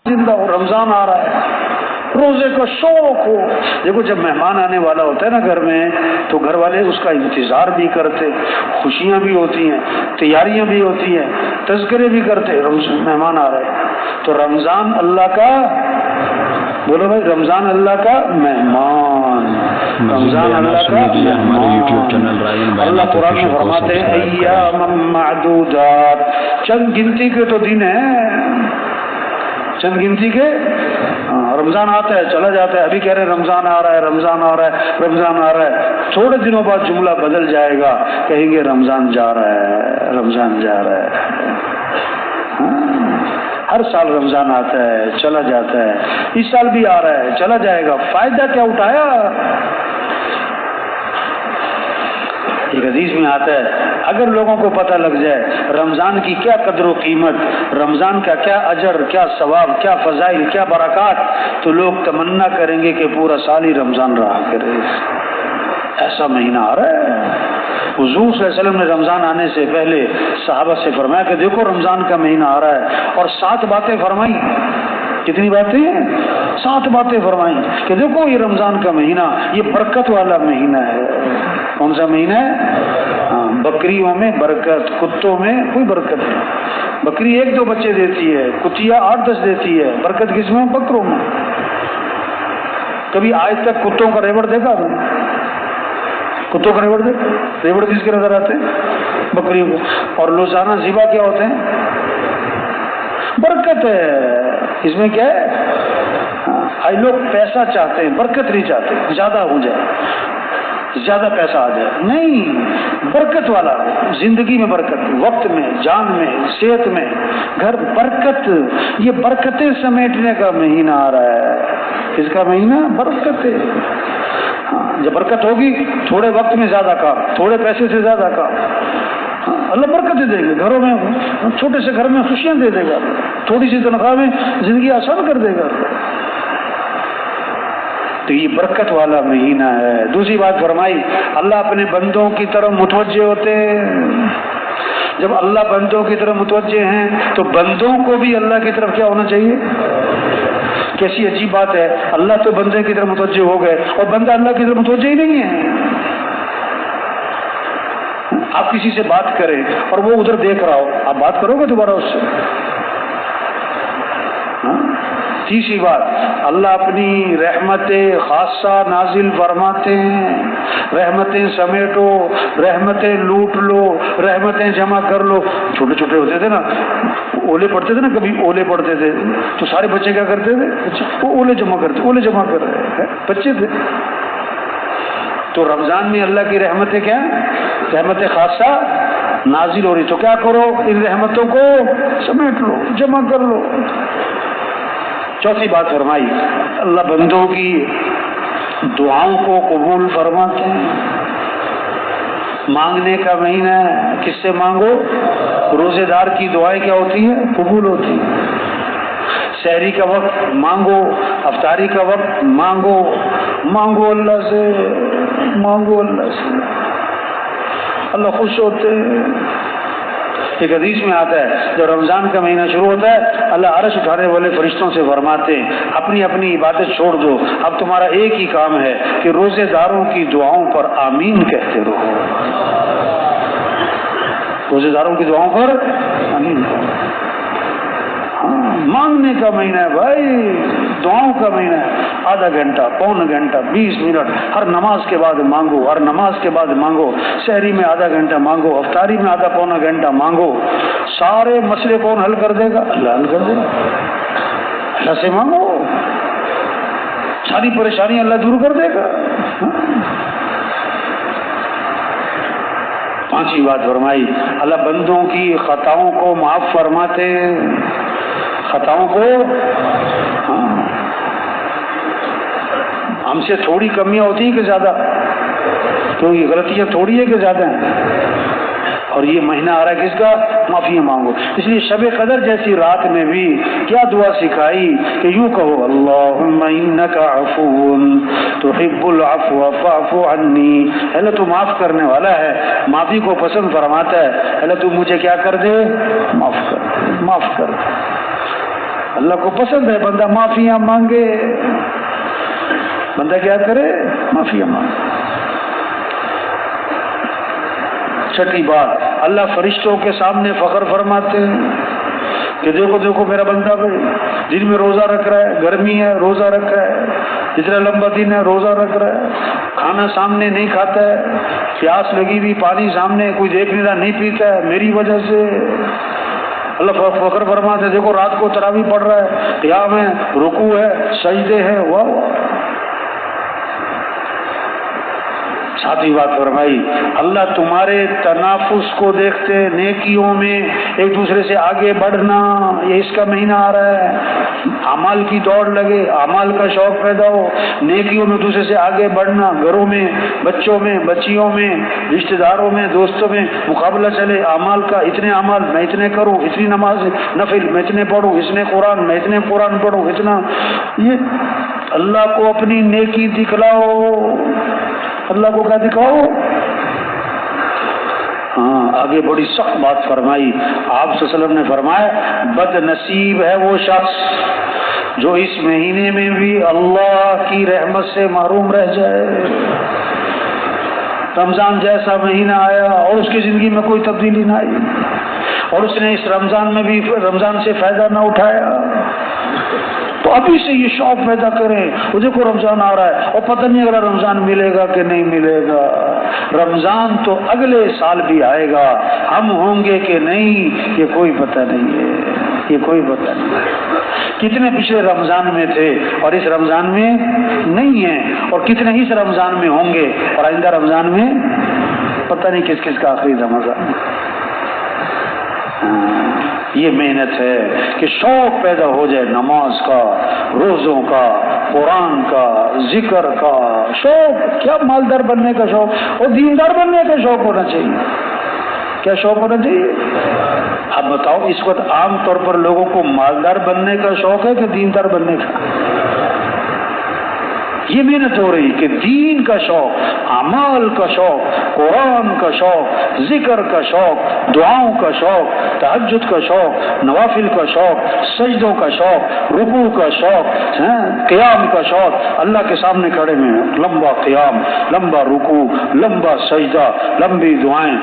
زندہ ہو، رمضان آ رہا ہے، روزے کا شوق ہو. دیکھو جب مہمان آنے والا ہوتا ہے نا گھر میں، تو گھر والے اس کا انتظار بھی کرتے، خوشیاں بھی ہوتی ہیں، تیاریاں بھی ہوتی ہیں، تذکرے بھی کرتے، مہمان آ رہے ہیں. تو رمضان اللہ کا، بولو بھائی، رمضان اللہ کا مہمان، رمضان اللہ کا مہمان. اللہ قرآن میں فرماتے ہیں ایام معدودات، چند گنتی کے تو دن ہیں، چند گنتی کے. رمضان آتا ہے چلا جاتا ہے، ابھی کہہ رہے ہیں رمضان آ رہا ہے، رمضان آ رہا ہے، رمضان آ رہا ہے، تھوڑے دنوں بعد جملہ بدل جائے گا، کہیں گے رمضان جا رہا ہے، رمضان جا رہا ہے. ہر سال رمضان آتا ہے چلا جاتا ہے، اس سال بھی آ رہا ہے چلا جائے گا، فائدہ کیا اٹھایا؟ ایک حدیث میں آتا ہے اگر لوگوں کو پتہ لگ جائے رمضان کی کیا قدر و قیمت، رمضان کا کیا اجر، کیا ثواب، کیا فضائل، کیا برکات، تو لوگ تمنا کریں گے کہ پورا سال ہی رمضان رہا کرے. ایسا مہینہ آ رہا ہے. حضور صلی اللہ علیہ وسلم نے رمضان آنے سے پہلے صحابہ سے فرمایا کہ دیکھو رمضان کا مہینہ آ رہا ہے، اور 7 باتیں فرمائی. کتنی باتیں؟ 7 باتیں فرمائی کہ دیکھو یہ رمضان کا مہینہ، یہ برکت والا مہینہ ہے. کون سا مہینہ ہے؟ بکریوں میں برکت، کتوں میں کوئی برکت نہیں. بکری 1-2 بچے دیتی ہے، کتیا 8-10 دیتی ہے. برکت کس میں؟ بکروں میں. کبھی آج تک کتوں کا ریوڑ دیکھا آپ نے؟ کتوں کا ریوڑ دیکھ، ریوڑ کس کے نظر آتے ہیں؟ بکریوں کو. اور روزانہ ذبح کیا ہوتے ہیں؟ برکت ہے. اس میں کیا ہے؟ آج لوگ پیسہ چاہتے ہیں، برکت نہیں چاہتے، زیادہ ہو جائے، زیادہ پیسہ آ جائے. نہیں، برکت والا، زندگی میں برکت، وقت میں، جان میں، صحت میں، گھر برکت. یہ برکتیں سمیٹنے کا مہینہ آ رہا ہے. کس کا مہینہ؟ برکت ہے. جب برکت ہوگی تھوڑے وقت میں زیادہ کام، تھوڑے پیسے سے زیادہ کام. اللہ برکتیں دے گا گھروں میں، چھوٹے سے گھر میں خوشیاں دے دے گا، تھوڑی سی تنخواہ میں زندگی آسان کر دے گا. تو یہ برکت والا مہینہ ہے. دوسری بات فرمائی اللہ اپنے بندوں کی طرف متوجہ ہوتے ہیں. جب اللہ بندوں کی طرف متوجہ ہیں تو بندوں کو بھی اللہ کی طرف کیا ہونا چاہیے؟ کیسی عجیب بات ہے، اللہ تو بندے کی طرف متوجہ ہو گئے اور بندہ اللہ کی طرف متوجہ ہی نہیں ہے. آپ کسی سے بات کریں اور وہ ادھر دیکھ رہا ہو، آپ بات کرو گے دوبارہ اس سے؟ تیسری بات، اللہ اپنی رحمت خاصہ نازل فرماتے ہیں. رحمتیں سمیٹو، رحمتیں لوٹ لو، رحمتیں جمع کر لو. چھوٹے چھوٹے ہوتے تھے نا، اولے پڑھتے تھے نا، کبھی اولے پڑھتے تھے تو سارے بچے کیا کرتے تھے؟ وہ اولے جمع کرتے، اولے جمع کر رہے ہیں، بچے تھے. تو رمضان میں اللہ کی رحمتیں کیا؟ رحمت خاصہ نازل ہو رہی، تو کیا کرو؟ ان رحمتوں کو سمیٹ لو، جمع کر لو. چوتھی بات فرمائی اللہ بندوں کی دعاؤں کو قبول فرماتے ہیں. مانگنے کا مہینہ ہے، کس سے مانگو؟ روزے دار کی دعائیں کیا ہوتی ہیں؟ قبول ہوتی ہیں. سحری کا وقت مانگو، افطاری کا وقت مانگو، مانگو اللہ سے، مانگو اللہ سے، اللہ خوش ہوتے ہیں. ایک حدیث میں آتا ہے جب رمضان کا مہینہ شروع ہوتا ہے اللہ عرش اٹھانے والے فرشتوں سے فرماتے ہیں اپنی اپنی عبادت چھوڑ دو، اب تمہارا ایک ہی کام ہے کہ روزے داروں کی دعاؤں پر آمین کہتے رہو. روزے داروں کی دعاؤں پر آمین. مانگنے کا مہینہ ہے بھائی، دعاؤں کا مہینہ ہے. آدھا گھنٹہ، پونا گھنٹہ، 20 منٹ ہر نماز کے بعد مانگو، ہر نماز کے بعد مانگو. سحری میں آدھا گھنٹہ مانگو، افطاری میں آدھا پونا گھنٹہ مانگو. سارے مسئلے کون حل کر دے گا؟ اللہ حل کر دے گا. اللہ سے مانگو، ساری پریشانی اللہ دور کر دے گا. پانچویں بات فرمائی اللہ بندوں کی خطاؤں کو معاف فرماتے ہیں. خطاؤں کو، ہم سے تھوڑی کمیاں ہوتی ہیں کہ زیادہ؟ تو یہ غلطیاں تھوڑی ہے کہ زیادہ ہیں؟ اور یہ مہینہ آ رہا ہے کس کا؟ معافی مانگو. اس لیے شب قدر جیسی رات میں بھی کیا دعا سکھائی کہ یوں کہو اللہم انک عفو تحب العفو فاعف عنی. اللہ تو معاف کرنے والا ہے، معافی کو پسند فرماتا ہے. اللہ تو مجھے کیا کر دے؟ معاف کر دے، معاف کر دے. اللہ کو پسند ہے بندہ معافیاں مانگے، بندہ کیا کرے؟ معافیاں مانگے۔ چھٹی بات، اللہ فرشتوں کے سامنے فخر فرماتے ہیں کہ دیکھو دیکھو میرا بندہ بھائی دن میں روزہ رکھ رہا ہے، گرمی ہے روزہ رکھ رہا ہے، اتنا لمبا دن ہے روزہ رکھ رہا ہے، کھانا سامنے نہیں کھاتا ہے، پیاس لگی ہوئی پانی سامنے کوئی دیکھ نہیں رہا نہیں پیتا ہے، میری وجہ سے اللہ فخر فرماتے ہیں دیکھو رات کو تراویح پڑھ رہا ہے، قیام ہے، رکوع ہے، سجدے ہیں، واہ واہ۔ ساتھی بات فرمائی اللہ تمہارے تنافس کو دیکھتے، نیکیوں میں ایک دوسرے سے آگے بڑھنا، یہ اس کا مہینہ آ رہا ہے، اعمال کی دوڑ لگے، اعمال کا شوق پیدا ہو، نیکیوں میں دوسرے سے آگے بڑھنا، گھروں میں، بچوں میں، بچیوں میں، رشتہ داروں میں، دوستوں میں مقابلہ چلے، اعمال کا، اتنے اعمال میں اتنے کروں، اتنی نماز نفل میں اتنے پڑھوں، اتنے قرآن میں اتنے قرآن پڑھوں، اتنا، یہ اللہ کو اپنی نیکی دکھلاؤ، اللہ کو کیا دکھاؤ؟ ہاں آگے بڑی سخت بات فرمائی آپ صلی اللہ علیہ وسلم نے فرمایا بد نصیب ہے وہ شخص جو اس مہینے میں بھی اللہ کی رحمت سے محروم رہ جائے۔ رمضان جیسا مہینہ آیا اور اس کی زندگی میں کوئی تبدیلی نہ آئی اور اس نے اس رمضان میں بھی رمضان سے فائدہ نہ اٹھایا، تو ابھی سے یہ شوق پیدا کریں، وہ دیکھو رمضان آ رہا ہے اور پتہ نہیں اگلا رمضان ملے گا کہ نہیں ملے گا، رمضان تو اگلے سال بھی آئے گا، ہم ہوں گے کہ نہیں یہ کوئی پتہ نہیں ہے، یہ کوئی پتہ نہیں ہے۔ کتنے پچھلے رمضان میں تھے اور اس رمضان میں نہیں ہیں، اور کتنے اس رمضان میں ہوں گے اور آئندہ رمضان میں پتہ نہیں کس کس کا آخری رمضان۔ یہ محنت ہے کہ شوق پیدا ہو جائے نماز کا، روزوں کا، قرآن کا، ذکر کا شوق، کیا مالدار بننے کا شوق اور دیندار بننے کا شوق ہونا چاہیے۔ کیا شوق ہونا چاہیے؟ اب بتاؤ اس وقت عام طور پر لوگوں کو مالدار بننے کا شوق ہے کہ دیندار بننے کا؟ یہ محنت ہو رہی کہ دین کا شوق، اعمال کا شوق، قرآن کا شوق، ذکر کا شوق، دعاؤں کا شوق، تہجد کا شوق، نوافل کا شوق، سجدوں کا شوق، رکوع کا شوق، قیام کا شوق، اللہ کے سامنے کھڑے میں لمبا قیام، لمبا رکوع، لمبا سجدہ، لمبی دعائیں،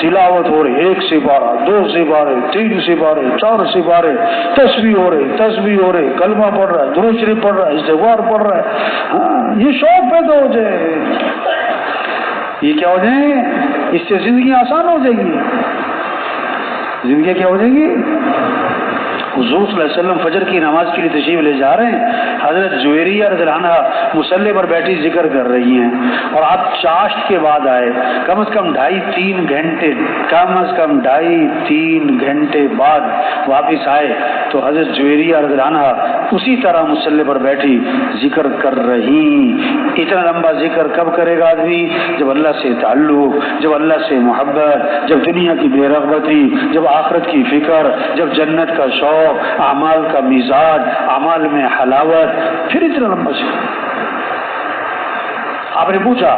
تلاوت ہو رہی، 1 سپارہ، 2 سپارے، 3 سپارے، 4 سپارے، تسبیح ہو رہی، کلمہ پڑھ رہا ہے، درود شریف پڑھ رہا ہے، استغفار پڑھ رہا ہے۔ ہاں یہ شوق پیدا ہو جائے، یہ کیا ہو جائے؟ اس سے زندگی آسان ہو جائے گی، زندگی کیا ہو جائے گی؟ حضور صلی اللہ علیہ وسلم فجر کی نماز کے لیے تشریف لے جا رہے ہیں، حضرت جویریہ رضی اللہ عنہا مصلی پر بیٹھی ذکر کر رہی ہیں اور آپ چاشت کے بعد آئے، کم از کم 2.5-3 گھنٹے، کم از کم 2.5-3 گھنٹے بعد واپس آئے تو حضرت جویریہ رضی اللہ عنہا اسی طرح مصلی پر بیٹھی ذکر کر رہی۔ اتنا لمبا ذکر کب کرے گا آدمی؟ جب اللہ سے تعلق، جب اللہ سے محبت، جب دنیا کی بے رغبتی، جب آخرت کی فکر، جب جنت کا شوق، اعمال کا مزاج، اعمال میں حلاوت، پھر اتنا لمبا ذکر۔ آپ نے پوچھا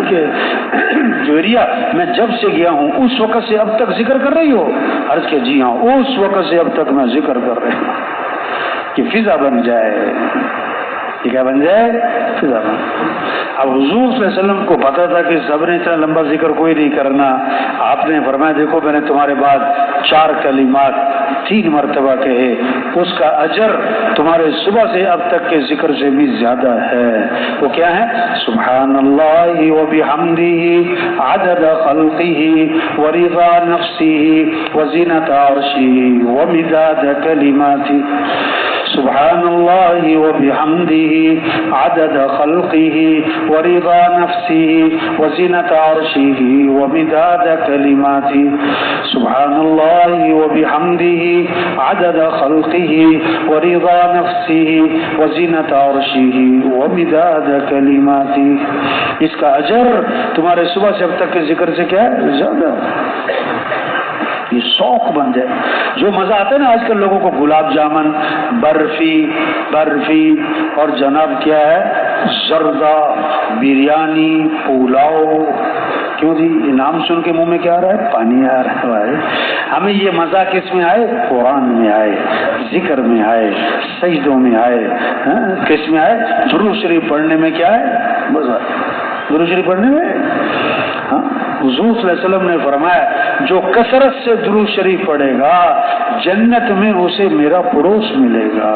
کہ جویریہ میں جب سے گیا ہوں اس وقت سے اب تک ذکر کر رہی ہو؟ عرض کہ جی ہاں، اس وقت سے اب تک میں ذکر کر رہی ہوں کہ فضا بن جائے، یہ کیا بن جائے؟ فضا بن جائے۔ اب حضور صلی اللہ علیہ وسلم کو پتا تھا کہ سب نے اتنا لمبا ذکر کوئی نہیں کرنا، آپ نے فرمایا دیکھو میں نے تمہارے بعد 4 کلمات 3 مرتبہ کہے، اس کا اجر تمہارے صبح سے اب تک کے ذکر سے بھی زیادہ ہے۔ وہ کیا ہے؟ سبحان اللہ وبحمدہ عدد خلقہ ورضا نفسہ وزینۃ عرشہ ومداد کلماتہ۔ سبحان اللہ وبحمدہ عدد خلقہ ورضا نفسہ وزینۃ عرشہ ومداد کلماتہ۔ سبحان اللہ وبحمدہ عدد خلقہ ورضا نفسہ وزینۃ عرشہ ومداد کلماتہ۔ اس کا اجر تمہارے صبح سے اب تک کے ذکر سے کیا ہے؟ زیادہ۔ یہ شوق بن جائے، جو مزہ آتا ہے نا آج کل لوگوں کو، گلاب جامن، برفی اور جناب کیا ہے، زردہ، بریانی، پلاؤ، کیوں جی؟ نام سن کے منہ میں کیا آ رہا ہے؟ پانی آ رہا ہے. ہمیں یہ مزہ کس میں آئے؟ قرآن میں آئے، ذکر میں آئے، سجدوں میں آئے. کس میں آئے؟ درود شریف پڑھنے میں کیا ہے مزہ؟ درود شریف پڑھنے میں. حضور صلی اللہ علیہ وسلم نے فرمایا جو کثرت سے درود شریف پڑھے گا جنت میں اسے میرا پڑوس ملے گا.